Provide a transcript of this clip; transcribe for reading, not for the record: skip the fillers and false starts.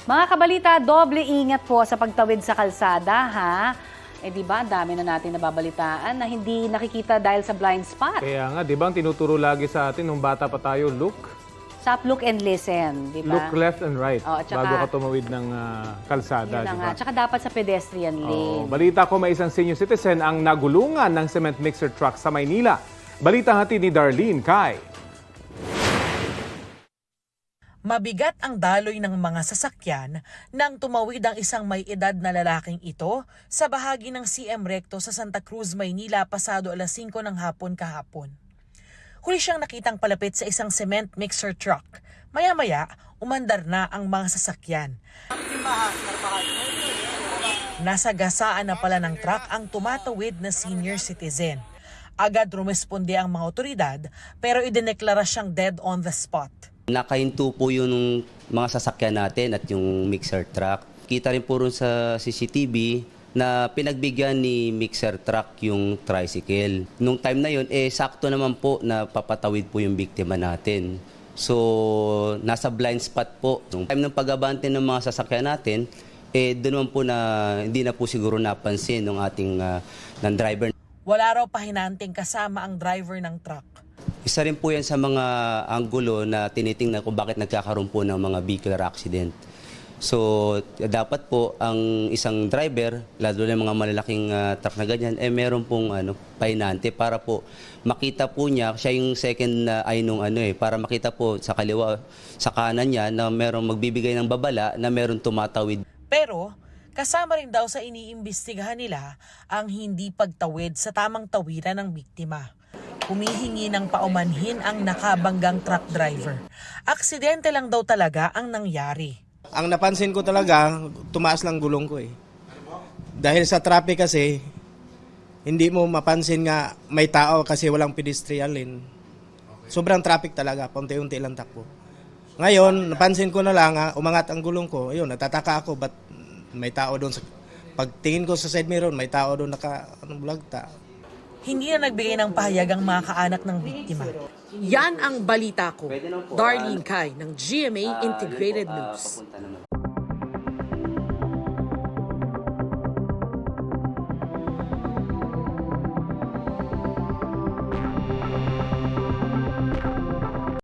Mga kabalita, doble ingat po sa pagtawid sa kalsada, ha? Di ba, dami na natin nababalitaan na hindi nakikita dahil sa blind spot. Kaya nga, di ba, ang tinuturo lagi sa atin nung bata pa tayo, look Look and listen, di ba? look left and right bago ka tumawid ng kalsada, di ba? Tsaka dapat sa pedestrian lane. Balita ko, may isang senior citizen ang nagulungan ng cement mixer truck sa Maynila. Balita hatid ni Darlene Kai. Mabigat ang daloy ng mga sasakyan nang tumawid ang isang may edad na lalaking ito sa bahagi ng CM Recto sa Santa Cruz, Maynila pasado alas 5 ng hapon kahapon. Huli siyang nakitang palapit sa isang cement mixer truck. Maya-maya, umandar na ang mga sasakyan. Nasa gasaan na pala ng truck ang tumatawid na senior citizen. Agad rumesponde ang mga otoridad pero idineklara siyang dead on the spot. Nakahinto po yung mga sasakyan natin at yung mixer truck. Kita rin po rin sa CCTV na pinagbigyan ni mixer truck yung tricycle. Nung time na yun, sakto naman po na papatawid po yung biktima natin. So, nasa blind spot po. Nung time ng pag-abante ng mga sasakyan natin, doon naman po na hindi na po siguro napansin ng ating ng driver. Wala raw pahinanting kasama ang driver ng truck. Isa rin po yan sa mga anggulo na tinitingnan kung bakit nagkakaroon po ng mga vehicular accident. So, dapat po ang isang driver, lalo na mga malalaking truck na ganyan, meron pong pahinante para po makita po niya, siya yung second eye nung para makita po sa kaliwa, sa kanan niya na merong magbibigay ng babala na meron tumatawid. Pero, kasama rin daw sa iniimbestigahan nila ang hindi pagtawid sa tamang tawiran ng biktima. Humihingi ng paumanhin ang nakabanggang truck driver. Aksidente lang daw talaga ang nangyari. Ang napansin ko talaga, tumaas lang gulong ko eh. Dahil sa traffic kasi, hindi mo mapansin nga may tao kasi walang pedestrian lane. Sobrang traffic talaga, paunti-unti lang takbo. Ngayon, napansin ko na lang, umangat ang gulong ko. Ayun, natataka ako, ba't may tao doon? Pagtingin ko sa side mirror, may tao doon bulagta. Hindi na nagbigay ng pahayag ang mga kaanak ng biktima. Yan ang balita ko. Darlene Kai ng GMA Integrated News.